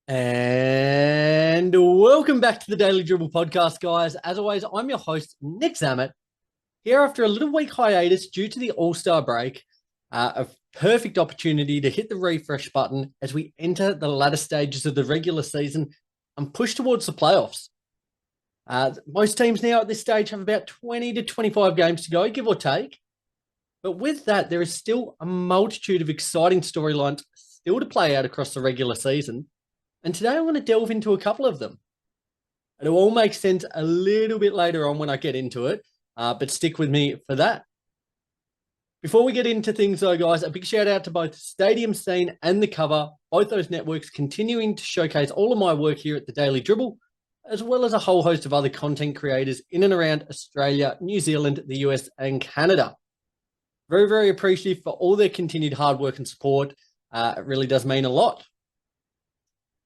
And welcome back to the Daily Dribble podcast, guys. As always, I'm your host, Nick Zammit, here after a little week hiatus due to the All-Star break. A perfect opportunity to hit the refresh button as we enter the latter stages of the regular season and push towards the playoffs. Most teams now at this stage have about 20 to 25 games to go, give or take. But with that, there is still a multitude of exciting storylines still to play out across the regular season. And today I'm going to delve into a couple of them. It'll all make sense a little bit later on when I get into it, but stick with me for that. Before we get into things though, guys, a big shout out to both Stadium Scene and The Cover, both those networks continuing to showcase all of my work here at the Daily Dribble, as well as a whole host of other content creators in and around Australia, New Zealand, the US, and Canada. Very, very appreciative for all their continued hard work and support. It really does mean a lot.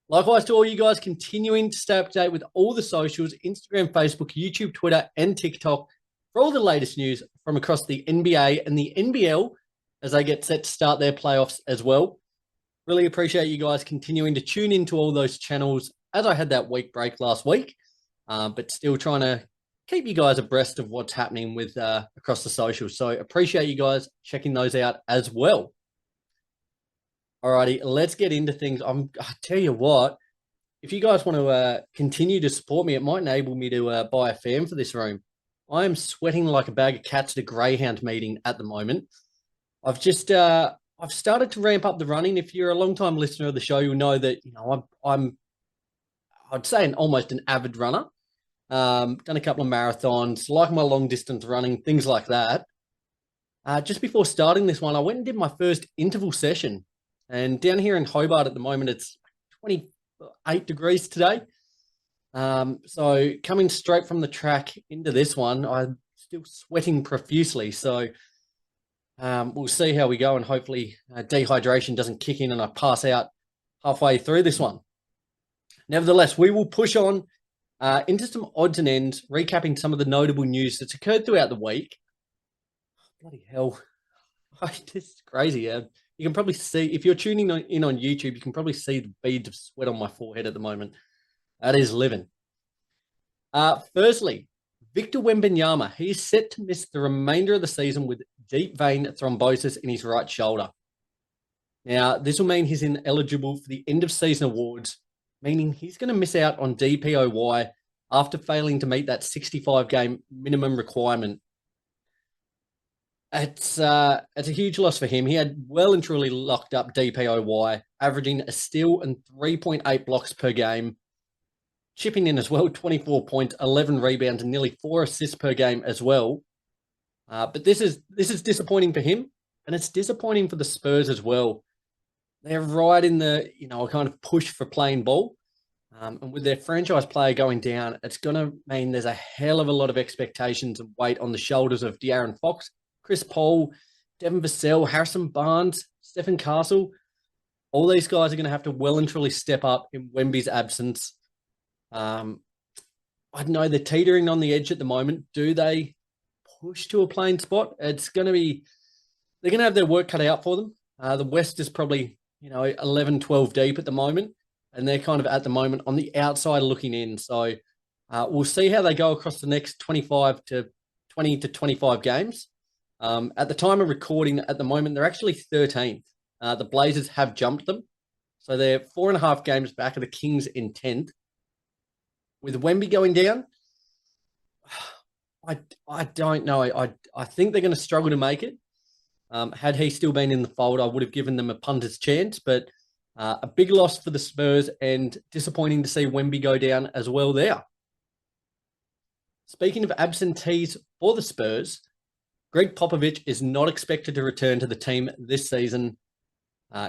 Likewise to all you guys continuing to stay up to date with all the socials, Instagram, Facebook, YouTube, Twitter, and TikTok for all the latest news from across the NBA and the NBL as they get set to start their playoffs as well. Really appreciate you guys continuing to tune into all those channels as I had that week break last week, but still trying to keep you guys abreast of what's happening with across the socials. So appreciate you guys checking those out as well. Alrighty, let's get into things. I tell you what, if you guys want to continue to support me, it might enable me to buy a fan for this room. I am sweating like a bag of cats at a greyhound meeting at the moment. I've started to ramp up the running. If you're a long-time listener of the show, you'll know that I'd say almost an avid runner. Done a couple of marathons, like my long distance running, things like that. Just before starting this one, I went and did my first interval session. And down here in Hobart at the moment, it's 28 degrees today. So coming straight from the track into this one, I'm still sweating profusely. So we'll see how we go, and hopefully dehydration doesn't kick in and I pass out halfway through this one. Nevertheless, we will push on into some odds and ends, recapping some of the notable news that's occurred throughout the week. Bloody hell. This is crazy. You can probably see, if you're tuning in on YouTube, you can probably see the beads of sweat on my forehead at the moment. That is living. Firstly, Victor Wembanyama. He is set to miss the remainder of the season with deep vein thrombosis in his right shoulder. Now, this will mean he's ineligible for the end of season awards, meaning he's going to miss out on DPOY after failing to meet that 65-game minimum requirement. It's a huge loss for him. He had well and truly locked up DPOY, averaging a steal and 3.8 blocks per game, chipping in as well 24 points, 11 rebounds, and nearly 4 assists per game as well. But this is disappointing for him, and it's disappointing for the Spurs as well. They're right in the kind of push for playing ball, and with their franchise player going down, it's going to mean there's a hell of a lot of expectations and weight on the shoulders of De'Aaron Fox, Chris Paul, Devin Vassell, Harrison Barnes, Stephen Castle. All these guys are going to have to well and truly step up in Wemby's absence. I don't know, they're teetering on the edge at the moment. Do they push to a playing spot? They're going to have their work cut out for them. The West is probably, 11, 12 deep at the moment, and they're kind of at the moment on the outside looking in. So we'll see how they go across the next 20 to 25 games. At the time of recording, at the moment, they're actually 13th. The Blazers have jumped them. So they're 4.5 games back of the Kings in 10th. With Wemby going down, I don't know. I think they're going to struggle to make it. Had he still been in the fold, I would have given them a punter's chance. But a big loss for the Spurs, and disappointing to see Wemby go down as well there. Speaking of absentees for the Spurs, Greg Popovich is not expected to return to the team this season.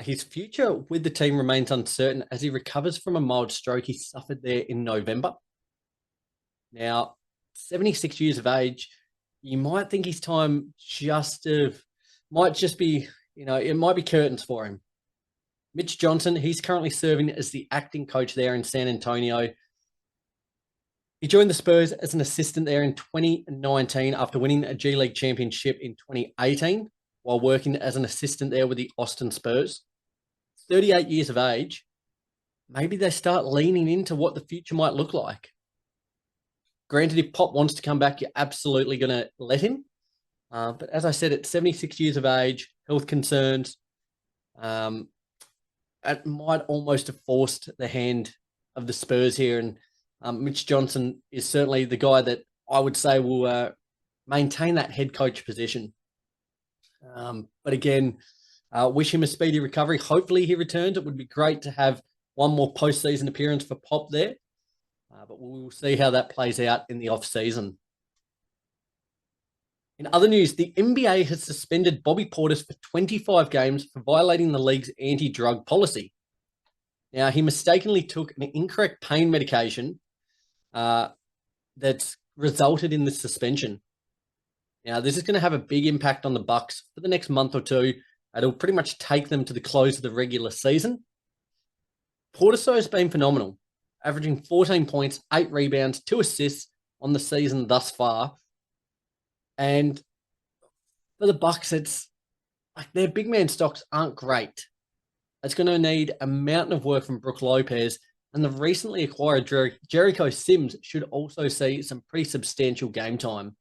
His future with the team remains uncertain as he recovers from a mild stroke he suffered there in November. Now, 76 years of age, you might think his time might just be, it might be curtains for him. Mitch Johnson, he's currently serving as the acting coach there in San Antonio. He joined the Spurs as an assistant there in 2019 after winning a G League championship in 2018 while working as an assistant there with the Austin Spurs. 38 years of age. maybe they start leaning into what the future might look like. Granted, if Pop wants to come back, you're absolutely going to let him. But as I said, at 76 years of age, health concerns, it might almost have forced the hand of the Spurs here. And Mitch Johnson is certainly the guy that I would say will maintain that head coach position. But again, wish him a speedy recovery. Hopefully he returns. It would be great to have one more postseason appearance for Pop there. But we'll see how that plays out in the off-season. In other news, the NBA has suspended Bobby Portis for 25 games for violating the league's anti-drug policy. Now, he mistakenly took an incorrect pain medication that's resulted in this suspension. Now, this is going to have a big impact on the Bucks for the next month or two. It'll pretty much take them to the close of the regular season. Portis has been phenomenal, averaging 14 points, 8 rebounds, 2 assists on the season thus far. And for the Bucks, it's like their big man stocks aren't great. It's going to need a mountain of work from Brook Lopez, and the recently acquired Jericho Sims should also see some pretty substantial game time.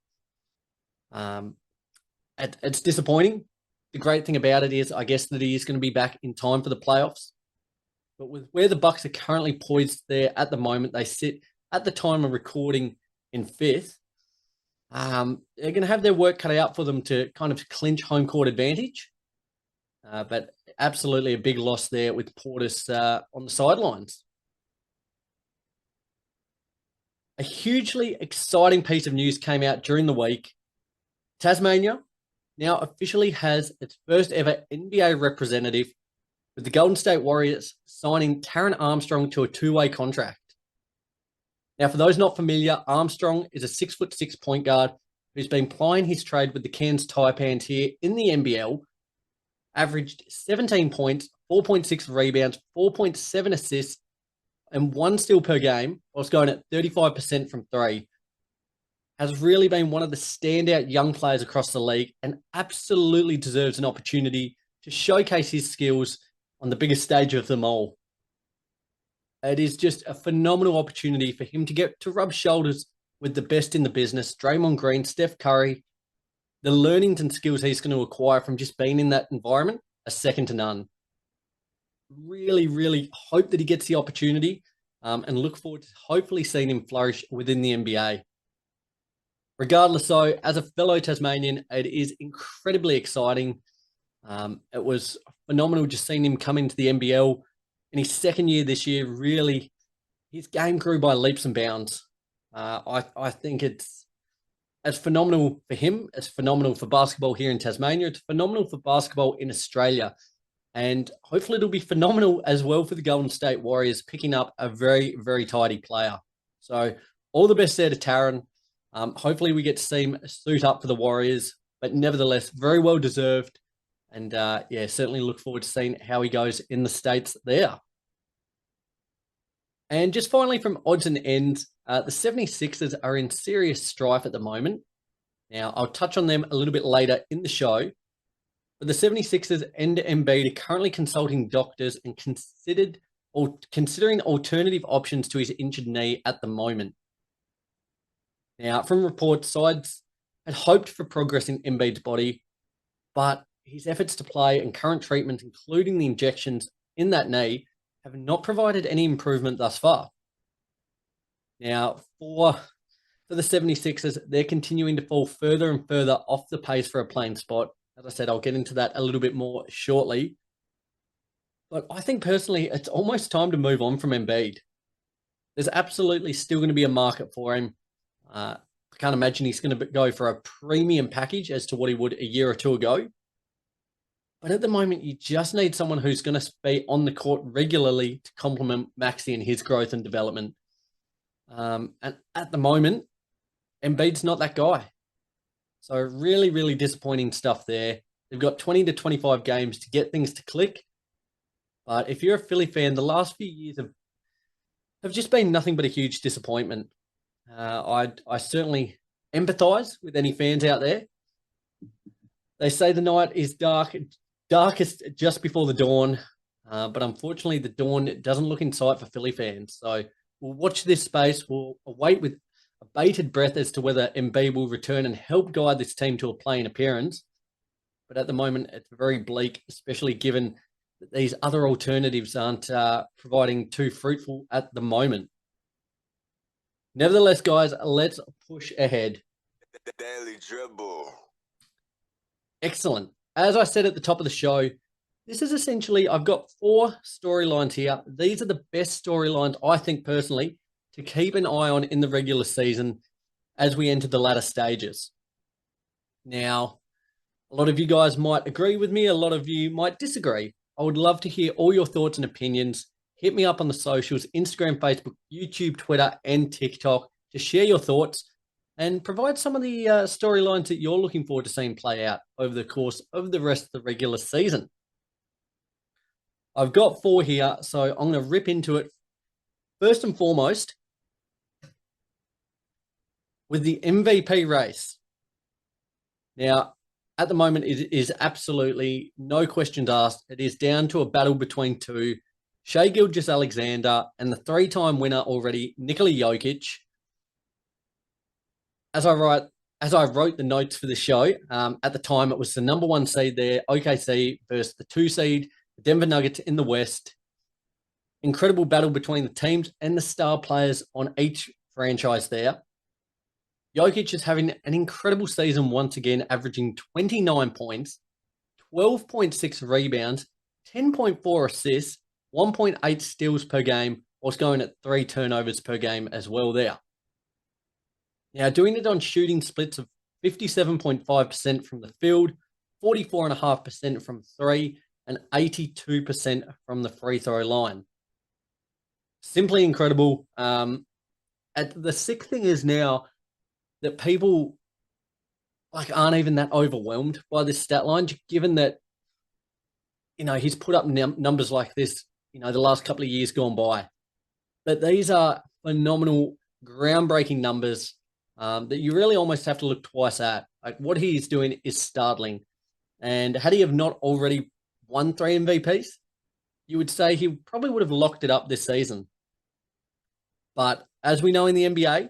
It's disappointing. The great thing about it is, I guess, that he is going to be back in time for the playoffs. But with where the Bucks are currently poised there at the moment, they sit at the time of recording in 5th. They're going to have their work cut out for them to kind of clinch home court advantage. But absolutely a big loss there with Portis on the sidelines. A hugely exciting piece of news came out during the week. Tasmania now officially has its first ever NBA representative, with the Golden State Warriors signing Taran Armstrong to a 2-way contract. Now, for those not familiar, Armstrong is a 6'6" point guard who's been plying his trade with the Cairns Taipans here in the NBL, averaged 17 points, 4.6 rebounds, 4.7 assists, and 1 steal per game, whilst going at 35% from 3. Has really been one of the standout young players across the league and absolutely deserves an opportunity to showcase his skills on the biggest stage of them all. It is just a phenomenal opportunity for him to get to rub shoulders with the best in the business, Draymond Green, Steph Curry. The learnings and skills he's going to acquire from just being in that environment are second to none. Really, really hope that he gets the opportunity and look forward to hopefully seeing him flourish within the NBA. Regardless, though, as a fellow Tasmanian, it is incredibly exciting. It was phenomenal just seeing him come into the NBL in his second year this year. Really, his game grew by leaps and bounds. I think it's as phenomenal for him, as phenomenal for basketball here in Tasmania. It's phenomenal for basketball in Australia. And hopefully it'll be phenomenal as well for the Golden State Warriors, picking up a very, very tidy player. So all the best there to Taran. Hopefully we get to see him suit up for the Warriors, but nevertheless, very well deserved. And yeah, certainly look forward to seeing how he goes in the States there. And just finally from odds and ends, the 76ers are in serious strife at the moment. Now, I'll touch on them a little bit later in the show. But the 76ers and Embiid are currently consulting doctors and considering alternative options to his injured knee at the moment. Now, from reports, sides had hoped for progress in Embiid's body, but his efforts to play and current treatment, including the injections in that knee, have not provided any improvement thus far. Now, for the 76ers, they're continuing to fall further and further off the pace for a playing spot. As I said, I'll get into that a little bit more shortly. But I think personally, it's almost time to move on from Embiid. There's absolutely still going to be a market for him. I can't imagine he's going to go for a premium package as to what he would a year or two ago. But at the moment, you just need someone who's going to be on the court regularly to complement Maxey and his growth and development. And at the moment, Embiid's not that guy. So really, really disappointing stuff there. They've got 20 to 25 games to get things to click. But if you're a Philly fan, the last few years have just been nothing but a huge disappointment. I certainly empathize with any fans out there. They say the night is darkest just before the dawn. But unfortunately, the dawn doesn't look in sight for Philly fans. So we'll watch this space. We'll await with a bated breath as to whether Embiid will return and help guide this team to a playing appearance. But at the moment, it's very bleak, especially given that these other alternatives aren't providing too fruitful at the moment. Nevertheless, guys, let's push ahead. Daily Dribble. Excellent. As I said at the top of the show, this is essentially, I've got 4 storylines here. These are the best storylines, I think personally, to keep an eye on in the regular season as we enter the latter stages. Now, a lot of you guys might agree with me. A lot of you might disagree. I would love to hear all your thoughts and opinions. Hit me up on the socials, Instagram, Facebook, YouTube, Twitter, and TikTok to share your thoughts and provide some of the storylines that you're looking forward to seeing play out over the course of the rest of the regular season. I've got 4 here, so I'm going to rip into it. First and foremost, with the MVP race. Now, at the moment, it is absolutely no questions asked. It is down to a battle between 2, Shai Gilgeous-Alexander and the 3-time winner already, Nikola Jokic. As I wrote the notes for the show, at the time it was the number 1 seed there, OKC, versus the 2 seed, the Denver Nuggets in the West. Incredible battle between the teams and the star players on each franchise there. Jokic is having an incredible season once again, averaging 29 points, 12.6 rebounds, 10.4 assists, 1.8 steals per game, whilst going at 3 turnovers per game as well there. Now, doing it on shooting splits of 57.5% from the field, 44.5% from 3, and 82% from the free throw line. Simply incredible. The sick thing is now that people aren't even that overwhelmed by this stat line, given that he's put up numbers like this the last couple of years gone by. But these are phenomenal, groundbreaking numbers that you really almost have to look twice at. What he's doing is startling. And had he have not already won 3 MVPs, you would say he probably would have locked it up this season. But as we know in the NBA,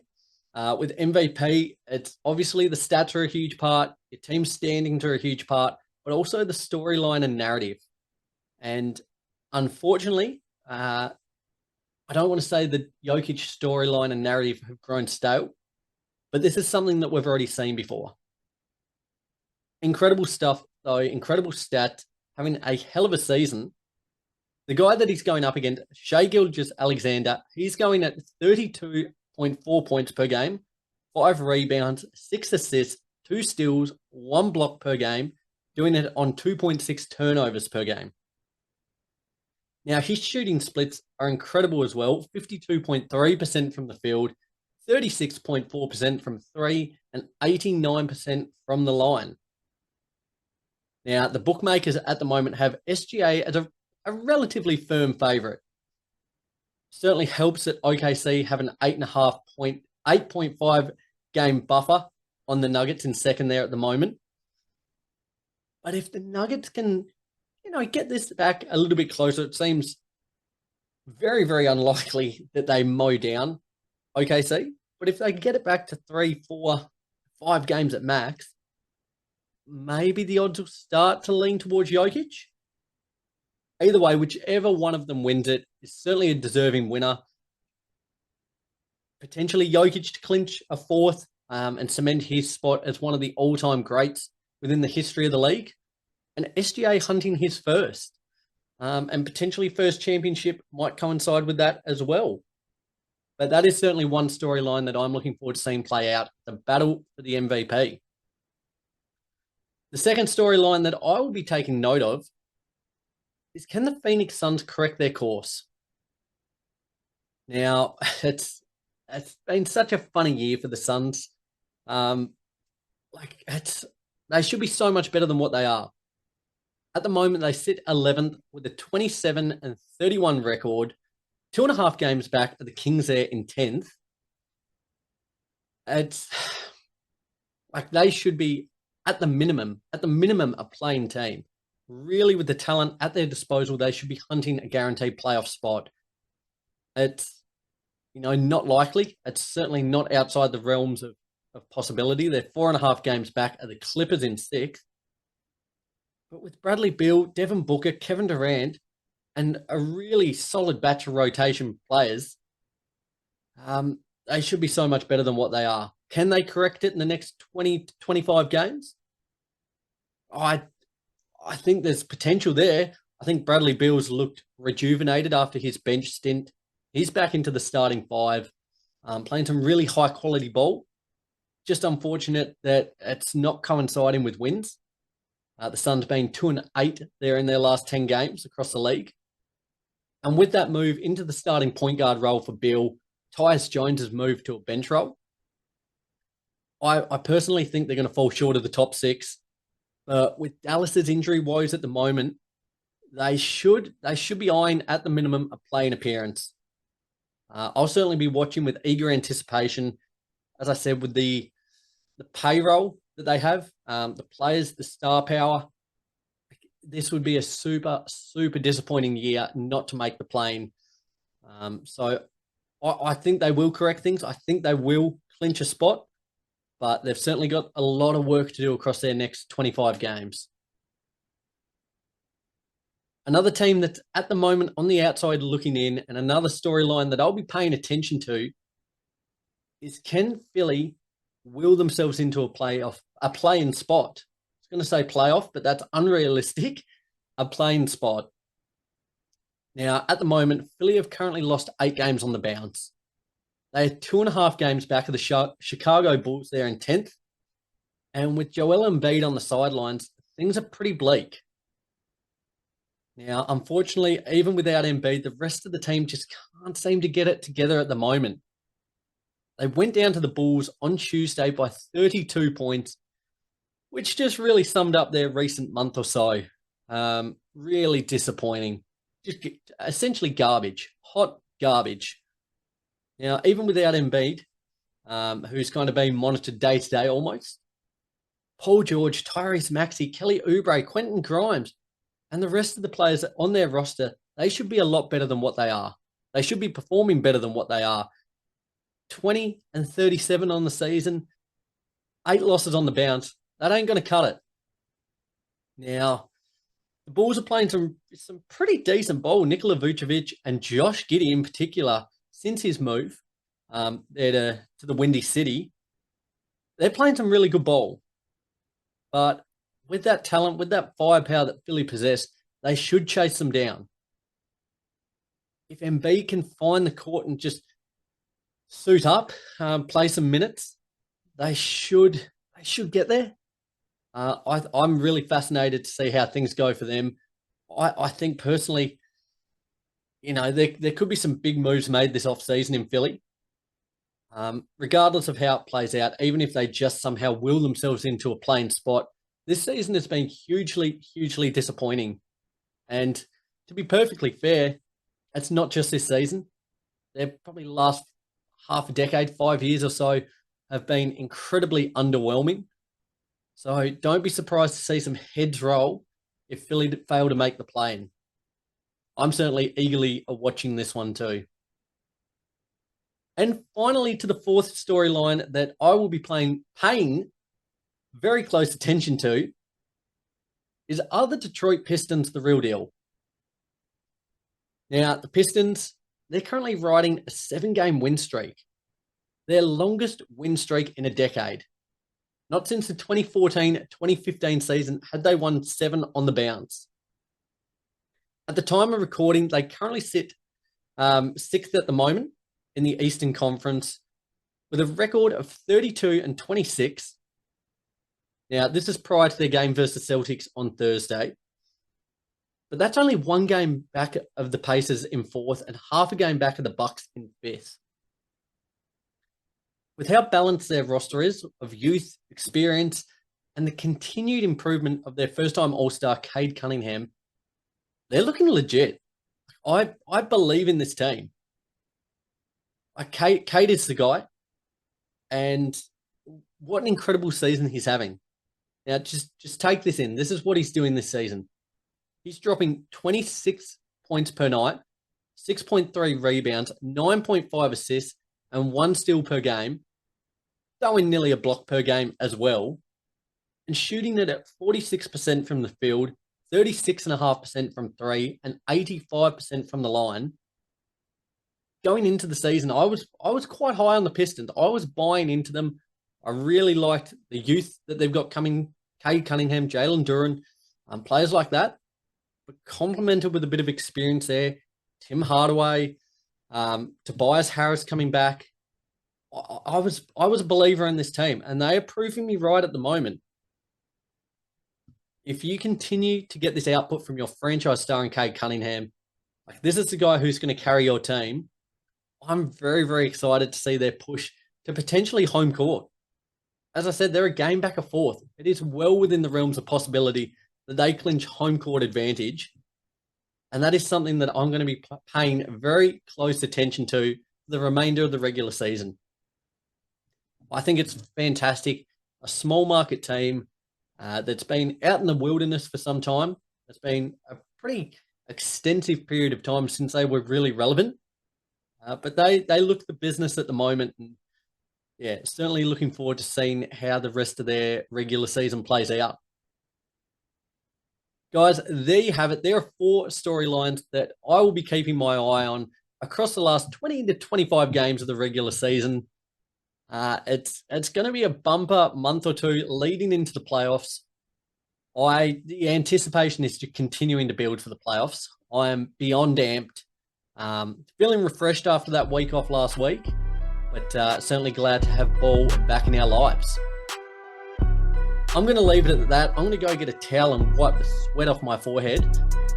with MVP, it's obviously the stats are a huge part, your team's standings are a huge part, but also the storyline and narrative. And unfortunately, I don't want to say the Jokic storyline and narrative have grown stale, but this is something that we've already seen before. Incredible stuff, though, incredible stats, having a hell of a season. The guy that he's going up against, Shai Gilgeous-Alexander, he's going at 32.4 points per game, 5 rebounds, 6 assists, 2 steals, 1 block per game, doing it on 2.6 turnovers per game. Now, his shooting splits are incredible as well, 52.3% from the field, 36.4% from 3, and 89% from the line. Now, the bookmakers at the moment have SGA as a relatively firm favourite. Certainly helps that OKC have an 8.5 game buffer on the Nuggets in second there at the moment. But if the Nuggets can, get this back a little bit closer, it seems very, very unlikely that they mow down OKC. But if they get it back to 3, 4, 5 games at max, maybe the odds will start to lean towards Jokic. Either way, whichever one of them wins it is certainly a deserving winner. Potentially Jokic to clinch a 4th and cement his spot as one of the all-time greats within the history of the league. And SGA hunting his first. And potentially first championship might coincide with that as well. But that is certainly one storyline that I'm looking forward to seeing play out, the battle for the MVP. The second storyline that I will be taking note of is, can the Phoenix Suns correct their course? Now, it's been such a funny year for the Suns. They should be so much better than what they are. At the moment, they sit 11th with a 27-31 record, 2.5 games back of the Kings there in 10th. It's they should be at the minimum a playing team. really with the talent at their disposal, they should be hunting a guaranteed playoff spot. It's, not likely. It's certainly not outside the realms of possibility. They're 4.5 games back of the Clippers in 6th. But with Bradley Beal, Devin Booker, Kevin Durant, and a really solid batch of rotation players, they should be so much better than what they are. Can they correct it in the next 20 to 25 games? I think there's potential there. I think Bradley Beal's looked rejuvenated after his bench stint. He's back into the starting 5, playing some really high-quality ball. Just unfortunate that it's not coinciding with wins. The Suns being 2-8 there in their last 10 games across the league. And with that move into the starting point guard role for Beal, Tyus Jones has moved to a bench role. I personally think they're going to fall short of the top 6. With Dallas's injury woes at the moment, they should be eyeing at the minimum a playing appearance. I'll certainly be watching with eager anticipation, as I said, with the payroll that they have, the players, the star power. This would be a super, super disappointing year not to make the play-in. So I think they will correct things. I think they will clinch a spot, but they've certainly got a lot of work to do across their next 25 games. Another team that's at the moment on the outside looking in, and another storyline that I'll be paying attention to, is can Philly will themselves into a play-in spot? I was going to say playoff, but that's unrealistic. A play-in spot. Now, at the moment, Philly have currently lost 8 games on the bounce. They are 2.5 games back of the Chicago Bulls there in 10th. And with Joel Embiid on the sidelines, things are pretty bleak. Now, unfortunately, even without Embiid, the rest of the team just can't seem to get it together at the moment. They went down to the Bulls on Tuesday by 32 points, which just really summed up their recent month or so. Really disappointing. Just essentially garbage. Hot garbage. Now, even without Embiid, who's kind of being monitored day to day almost, Paul George, Tyrese Maxey, Kelly Oubre, Quentin Grimes, and the rest of the players on their roster, they should be a lot better than what they are. They should be performing better than what they are. 20-37 on the season, 8 losses on the bounce. That ain't going to cut it. Now, the Bulls are playing some pretty decent ball. Nikola Vucevic and Josh Giddey in particular, since his move there to the Windy City, they're playing some really good ball. But with that talent, with that firepower that Philly possess, they should chase them down. If Embiid can find the court and just suit up, play some minutes, they should get there. I'm really fascinated to see how things go for them. I think personally, there could be some big moves made this offseason in Philly. Regardless of how it plays out, even if they just somehow will themselves into a playing spot, this season has been hugely, hugely disappointing. And to be perfectly fair, it's not just this season. They're probably last half a decade, 5 years or so, have been incredibly underwhelming. So don't be surprised to see some heads roll if Philly fail to make the play-in. I'm certainly eagerly watching this one too. And finally, to the fourth storyline that I will be paying very close attention to is, are the Detroit Pistons the real deal? Now, the Pistons, they're currently riding a 7-game win streak. Their longest win streak in a decade. Not since the 2014-2015 season had they won 7 on the bounce. At the time of recording, they currently sit 6th at the moment in the Eastern Conference with a record of 32-26. Now, this is prior to their game versus Celtics on Thursday. But that's only 1 game back of the Pacers in 4th and half a game back of the Bucks in 5th. With how balanced their roster is of youth, experience, and the continued improvement of their first-time All-Star Cade Cunningham, they're looking legit. I believe in this team. Cade is the guy, and what an incredible season he's having. Now, just take this in. This is what he's doing this season. He's dropping 26 points per night, 6.3 rebounds, 9.5 assists, and 1 steal per game, throwing nearly a block per game as well, and shooting it at 46% from the field, 36.5% from three, and 85% from the line. Going into the season, I was quite high on the Pistons. I was buying into them. I really liked the youth that they've got coming, Cade Cunningham, Jalen Duren, players like that, but complemented with a bit of experience there. Tim Hardaway, Tobias Harris coming back. I was a believer in this team, and they are proving me right at the moment. If you continue to get this output from your franchise star in Cade Cunningham, like this is the guy who's going to carry your team, I'm very, very excited to see their push to potentially home court. As I said, they're a game back and forth. It is well within the realms of possibility that they clinch home court advantage. And that is something that I'm going to be paying very close attention to for the remainder of the regular season. I think it's fantastic. A small market team that's been out in the wilderness for some time. It's been a pretty extensive period of time since they were really relevant. But they look the business at the moment. And yeah, certainly looking forward to seeing how the rest of their regular season plays out. Guys, there you have it. There are 4 storylines that I will be keeping my eye on across the last 20 to 25 games of the regular season. It's going to be a bumper month or two leading into the playoffs. The anticipation is continuing to build for the playoffs. I am beyond amped. Feeling refreshed after that week off last week, but certainly glad to have ball back in our lives. I'm going to leave it at that. I'm going to go get a towel and wipe the sweat off my forehead.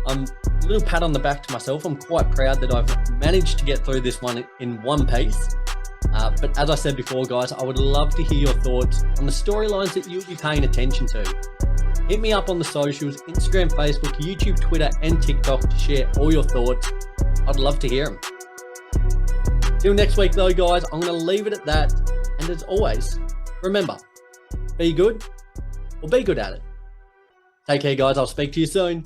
A little pat on the back to myself. I'm quite proud that I've managed to get through this one in one piece. But as I said before, guys, I would love to hear your thoughts on the storylines that you'll be paying attention to. Hit me up on the socials, Instagram, Facebook, YouTube, Twitter, and TikTok to share all your thoughts. I'd love to hear them. Till next week, though, guys, I'm going to leave it at that. And as always, remember, be good or be good at it. Take care, guys. I'll speak to you soon.